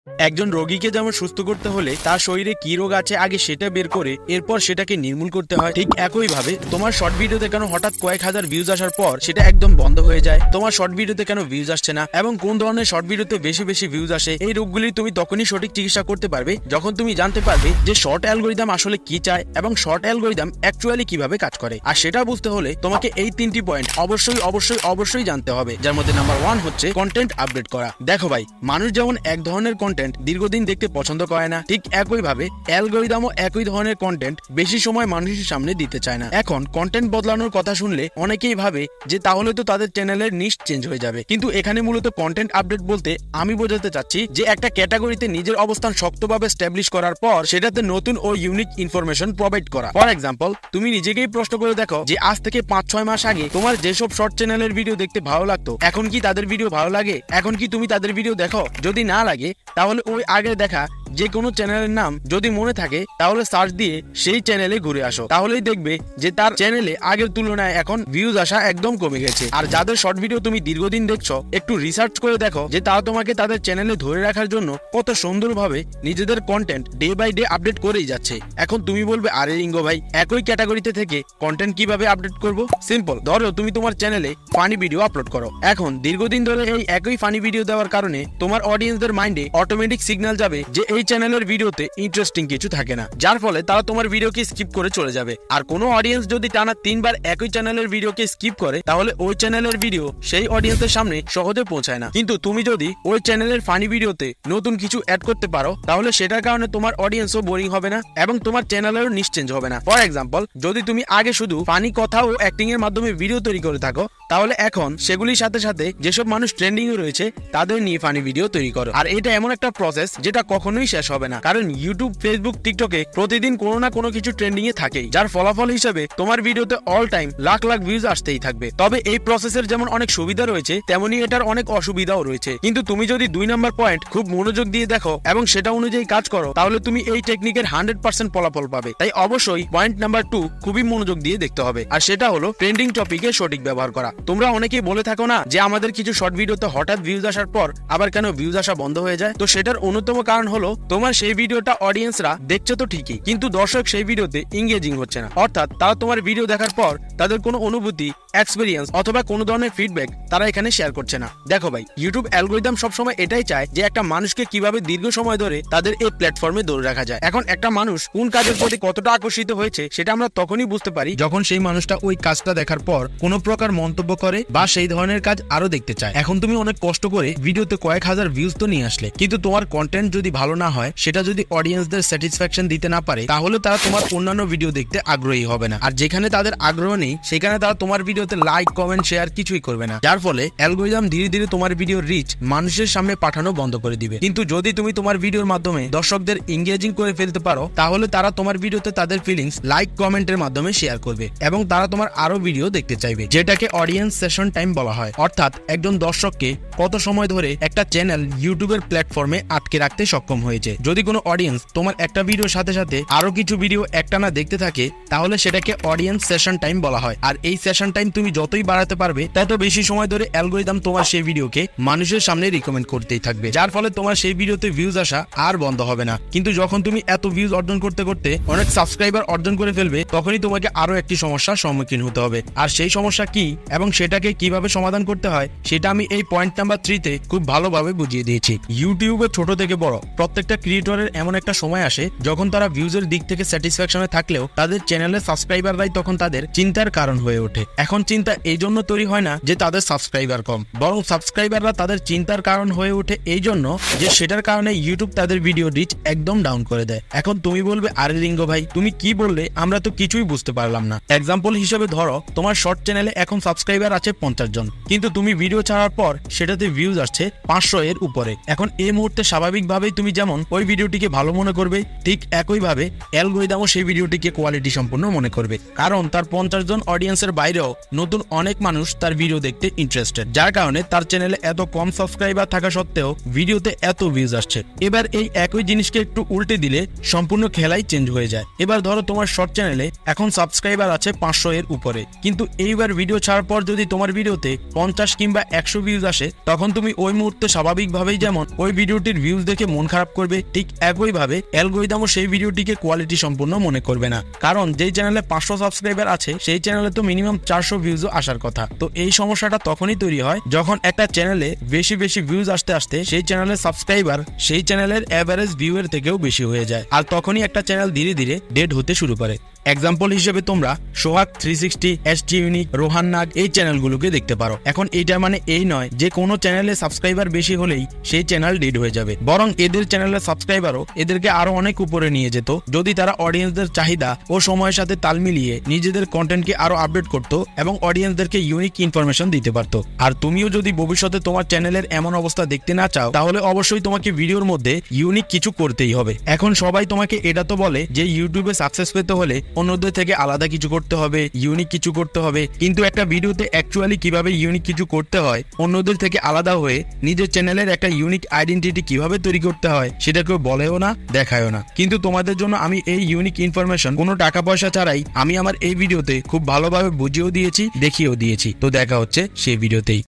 একজন রোগীকে যেমন সুস্থ করতে হলে তার শরীরে কি রোগ আছে আগে সেটা বের করে এরপর সেটাকে নির্মূল করতে হয়, ঠিক একইভাবে তোমার শর্ট ভিডিওতে কেন হঠাৎ কয়েক হাজার ভিউজ আসার পর সেটা একদম বন্ধ হয়ে যায়, তোমার শর্ট ভিডিওতে কেন ভিউজ আসছে না এবং কোন ধরনের শর্ট ভিডিওতে বেশি বেশি ভিউজ আসে, এই রোগগুলি তুমি তখনই সঠিক চিকিৎসা করতে পারবে যখন তুমি জানতে পারবে যে শর্ট অ্যালগরিদম আসলে কি চায় এবং শর্ট অ্যালগরিদম অ্যাকচুয়ালি কিভাবে কাজ করে। আর সেটা বুঝতে হলে তোমাকে এই তিনটি পয়েন্ট অবশ্যই অবশ্যই অবশ্যই জানতে হবে, যার মধ্যে নাম্বার 1 হচ্ছে কন্টেন্ট আপডেট করা। দেখো ভাই, মানুষ যেমন এক ধরনের কন্টেন্ট দীর্ঘদিন দেখতে পছন্দ করে না, ঠিক একইভাবে অ্যালগরিদমও একই ধরনের কন্টেন্ট বেশি সময় মানুষের সামনে দিতে চায় না। এখন কন্টেন্ট বদলানোর কথা শুনলে অনেকেই ভাবে যে তাহলে তো তাদের চ্যানেলের নিশ চেঞ্জ হয়ে যাবে, কিন্তু এখানে মূলত কন্টেন্ট আপডেট বলতে আমি বোঝাতে চাচ্ছি যে একটা ক্যাটাগরিতে নিজের অবস্থান শক্তভাবে স্ট্যাবলিশ করার পর সেটাতে নতুন ও ইউনিক ইনফরমেশন প্রোভাইড করা। ফর এক্সাম্পল, তুমি নিজেকেই প্রশ্ন করে দেখো যে আজ থেকে 5-6 মাস আগে তোমার যেসব শর্ট চ্যানেলের ভিডিও দেখতে ভালো লাগতো এখন কি তাদের ভিডিও ভালো লাগে? এখন কি তুমি তাদের ভিডিও দেখো? যদি না লাগে তাহলে ওই আগে দেখা যে কোনো চ্যানেলের নাম যদি মনে থাকে তাহলে সার্চ দিয়ে সেই চ্যানেলে ঘুরে আসো, তাহলেই দেখবে যে তার চ্যানেলে আগের তুলনায় এখন ভিউজ আসা একদম কমে গেছে। আর যাদের শর্ট ভিডিও তুমি দীর্ঘদিন দেখছো, একটু রিসার্চ করে দেখো যে তারা তোমাকে তাদের চ্যানেলে ধরে রাখার জন্য কত সুন্দরভাবে নিজেদের content day by day update করেই যাচ্ছে। এখন তুমি বলবে, আরে রিঙ্গো ভাই, একই ক্যাটাগরিতে থেকে কন্টেন্ট কিভাবে আপডেট করব? সিম্পল, ধরো তুমি তোমার চ্যানেলে ফানি ভিডিও আপলোড করো। এখন দীর্ঘদিন ধরে এই একই ফানি ভিডিও দেওয়ার কারণে তোমার অডিয়েন্সদের মাইন্ডে অটোমেটিক সিগন্যাল যাবে যে এই চ্যানেলের ভিডিওতে ইন্টারেস্টিং কিছু থাকে না, যার ফলে তারা তোমার ভিডিওকে স্কিপ করে চলে যাবে। আর কোনো অডিয়েন্স যদি টানা 3 বার একই চ্যানেলের ভিডিওকে স্কিপ করে তাহলে ওই চ্যানেলের ভিডিও সেই অডিয়েন্সের সামনে সহজে পৌঁছায় না। কিন্তু তুমি যদি ওই চ্যানেলের ফানি ভিডিওতে নতুন কিছু অ্যাড করতে পারো তাহলে সেটার কারণে তোমার অডিয়েন্সও বোরিং হবে না এবং তোমার চ্যানেলেরও নিশ্চেঞ্জ হবে না। ফর এক্সাম্পল, যদি তুমি আগে শুধু ফানি কথা ও অ্যাক্টিং এর মাধ্যমে ভিডিও তৈরি করে থাকো তাহলে এখন সেগুলির সাথে সাথে যেসব মানুষ ট্রেন্ডিং এ রয়েছে তাদের নিয়ে ফানি ভিডিও তৈরি করো। আর এটা এমন একটা প্রসেস যেটা কখনোই শেষ হবে না, কারণ ইউটিউব, ফেসবুক, টিকটকে প্রতিদিন কোনো না কোনো কিছু ট্রেন্ডিং এ থাকেই, যার ফলাফল হিসেবে তোমার ভিডিওতে all time lakh lakh views আসতেই থাকবে। তবে এই প্রসেসের যেমন অনেক সুবিধা রয়েছে তেমনি এটার অনেক অসুবিধাও রয়েছে, কিন্তু তুমি যদি 2 নম্বর পয়েন্ট খুব মনোযোগ দিয়ে দেখো এবং সেটা অনুযায়ী কাজ করো তাহলে তুমি এই টেকনিকের 100% ফলাফল পাবে। তাই অবশ্যই পয়েন্ট নাম্বার 2 খুবই মনোযোগ দিয়ে দেখতে হবে, আর সেটা হলো ট্রেন্ডিং টপিকের সঠিক ব্যবহার করা। তোমরা অনেকেই বলে থাকো না যে আমাদের কিছু শর্ট ভিডিওতে হঠাৎ ভিউজ আসার পর আবার কেন ভিউজ আসা বন্ধ হয়ে যায়? তো সেটার অন্যতম কারণ হলো তোমার সেই ভিডিওটা অডিয়েন্সরা দেখছে তো ঠিকই, কিন্তু দর্শক সেই ভিডিওতে এঙ্গেজিং হচ্ছে না, অর্থাৎ তারা তোমার ভিডিও দেখার পর তাদের কোনো অনুভূতি, এক্সপেরিয়েন্স অথবা কোনো ধরনের ফিডব্যাক তারা এখানে শেয়ার করছে না। দেখো ভাই, ইউটিউব অ্যালগরিদম সবসময় এটাই চায় যে একটা মানুষকে কিভাবে দীর্ঘ সময় ধরে তাদের এই প্ল্যাটফর্মে ধরে রাখা যায়। এখন একটা মানুষ কোন কাজের প্রতি কতটা আকর্ষিত হয়েছে সেটা আমরা তখনই বুঝতে পারি যখন সেই মানুষটা ওই কাজটা দেখার পর কোনো প্রকার মন্তব্য করে বা সেই ধরনের কাজ আরো দেখতে চায়। এখন তুমি অনেক কষ্ট করে ভিডিওতে কয়েক হাজার ভিউজ তো নিয়ে আসলে, কিন্তু তোমার কন্টেন্ট যদি ভালো না হয়, সেটা যদি অডিয়েন্সদের স্যাটিসফ্যাকশন দিতে না পারে, তাহলে তারা তোমার অন্যান্য ভিডিও দেখতে আগ্রহী হবে না। আর যেখানে তাদের আগ্রহ নেই সেখানে তারা তোমার ভিডিওতে লাইক, কমেন্ট, শেয়ার কিছুই করবে না, যার ফলে অ্যালগরিদম ধীরে ধীরে তোমার ভিডিওর রিচ মানুষের সামনে পাঠানো বন্ধ করে দিবে। কিন্তু যদি তুমি তোমার ভিডিওর মাধ্যমে দর্শকদের এঙ্গেজিং করে ফেলতে পারো তাহলে তারা তোমার ভিডিওতে তাদের ফিলিংস লাইক, কমেন্টের মাধ্যমে শেয়ার করবে এবং তারা তোমার আরো ভিডিও দেখতে চাইবে, যেটাকে অডিয়েন্স সেশন টাইম বলা হয়। অর্থাৎ একজন দর্শককে কত সময় ধরে একটা চ্যানেল ইউটিউবের প্ল্যাটফর্মে আটকে রাখতে সক্ষম হয়েছে। যদি কোনো অডিয়েন্স তোমার একটা ভিডিওর সাথে সাথে আরো কিছু ভিডিও একটানা দেখতে থাকে তাহলে সেটাকে অডিয়েন্স সেশন টাইম বলা হয়। আর এই সেশন টাইম তুমি যতই বাড়াতে পারবে তত বেশি সময় ধরে অ্যালগরিদম তোমার সেই ভিডিওকে মানুষের সামনে রিকমেন্ড করতেই থাকবে, যার ফলে তোমার সেই ভিডিওতে ভিউজ আসা আর বন্ধ হবে না। কিন্তু যখন তুমি এত ভিউজ অর্জন করতে করতে অনেক সাবস্ক্রাইবার অর্জন করে ফেলবে তখনই তোমাকে আরো একটি সমস্যার সম্মুখীন হতে হবে। আর সেই সমস্যা কি এবং সেটাকে কিভাবে সমাধান করতে হয় সেটা আমি এই পয়েন্ট নাম্বার 3 তে খুব ভালোভাবে বুঝিয়ে দিয়েছি। ইউটিউবে ছোট থেকে বড় প্রত্যেকটা ক্রিয়েটরের এমন একটা সময় আসে যখন তারা ভিউজের দিক থেকে স্যাটিসফ্যাকশনে থাকলেও তাদের চ্যানেলের সাবস্ক্রাইবাররাই তখন তাদের চিন্তার কারণ হয়ে ওঠে। এখন চিন্তা এই জন্য তৈরি হয় না যে তাদের সাবস্ক্রাইবার কম, বরং সাবস্ক্রাইবাররা তাদের চিন্তার কারণ হয়ে ওঠে এই জন্য যে সেটার কারণে ইউটিউব তাদের ভিডিও রিচ একদম ডাউন করে দেয়। এখন তুমি বলবে, আরে রিঙ্গো ভাই, তুমি কি বললে? আমরা তো কিছুই বুঝতে পারলাম না। এক্সাম্পল হিসেবে ধরো তোমার শর্ট চ্যানেলে এখন সাবস্ক্রাইবার আছে 50 জন, কিন্তু তুমি ভিডিও ছাড়ার পর সেটাতে ভিউজ আসছে 500 এর উপরে। এখন এই মুহূর্তে স্বাভাবিকভাবেই তুমি যেমন যেমন ওই ভিডিওটিকে ভালো মনে করবে, ঠিক একইভাবে অ্যালগরিদমও সেই ভিডিওটিকে কোয়ালিটি সম্পন্ন মনে করবে, কারণ তার 50 জন অডিয়েন্সের বাইরেও নতুন অনেক মানুষ তার ভিডিও দেখতে ইন্টারেস্টেড, যার কারণে তার চ্যানেলে এত কম সাবস্ক্রাইবার থাকা সত্ত্বেও ভিডিওতে এত ভিউজ আসছে। এবার এই একই জিনিসকে একটু উল্টে দিলে সম্পূর্ণ খেলাই চেঞ্জ হয়ে যায়। এবার ধরো তোমার শর্ট চ্যানেলে এখন সাবস্ক্রাইবার আছে 500 এর উপরে, কিন্তু এইবার ভিডিও ছাড়ার পর যদি তোমার ভিডিওতে 50 কিংবা 100 ভিউজ আসে, তখন তুমি ওই মুহূর্তে স্বাভাবিকভাবেই যেমন ওই ভিডিওটির ভিউজ দেখে মন খারাপ করবে, ঠিক একইভাবে অ্যালগরিদমও সেই ভিডিওটিকে কোয়ালিটি সম্পূর্ণ মনে করবে না, কারণ যেই চ্যানেলে 500 সাবস্ক্রাইবার আছে সেই চ্যানেলে তো মিনিমাম 400 ভিউজও আসার কথা। তো এই সমস্যাটা তখনই তৈরি হয় যখন একটা চ্যানেলে বেশি বেশি ভিউজ আসতে আসতে সেই চ্যানেলের সাবস্ক্রাইবার সেই চ্যানেলের এভারেজ ভিউয়ের থেকেও বেশি হয়ে যায়, আর তখনই একটা চ্যানেল ধীরে ধীরে ডেড হতে শুরু করে। এক্সাম্পল হিসেবে তোমরা সোহাগ 360, এসটি ইউনিক, রোহান নাগ এই চ্যানেলগুলোকে দেখতে পারো। এখন এইটা মানে এই নয় যে কোনো চ্যানেলে সাবস্ক্রাইবার বেশি হলেই সেই চ্যানেল ডেড হয়ে যাবে, বরং এদের চ্যানেলের সাবস্ক্রাইবারও এদেরকে আরো অনেক উপরে নিয়ে যেত যদি তারা অডিয়েন্সদের চাহিদা ও সময়ের সাথে তাল মিলিয়ে নিজেদের কন্টেন্টকে আরো আপডেট করতো এবং অডিয়েন্সদেরকে ইউনিক ইনফরমেশন দিতে পারতো। আর তুমিও যদি ভবিষ্যতে তোমার চ্যানেলের এমন অবস্থা দেখতে না চাও, তাহলে অবশ্যই তোমাকে ভিডিওর মধ্যে ইউনিক কিছু করতেই হবে। এখন সবাই তোমাকে এটা তো বলে যে ইউটিউবে সাকসেস পেতে হলে অন্যদের থেকে আলাদা কিছু করতে হবে, ইউনিক কিছু করতে হবে, কিন্তু একটা ভিডিওতে অ্যাকচুয়ালি কিভাবে ইউনিক কিছু করতে হয়, অন্যদের থেকে আলাদা হয়ে নিজের চ্যানেলের একটা ইউনিক আইডেন্টিটি কিভাবে তৈরি করতে হয় সেটা কেউ বলেও না, দেখায়ও না। কিন্তু তোমাদের জন্য আমি এই ইউনিক ইনফরমেশন কোনো টাকা পয়সা ছাড়াই আমি আমার এই ভিডিওতে খুব ভালোভাবে বুঝিয়েও দিয়েছি, দেখিয়েও দিয়েছি। তো দেখা হচ্ছে সেই ভিডিওতেই।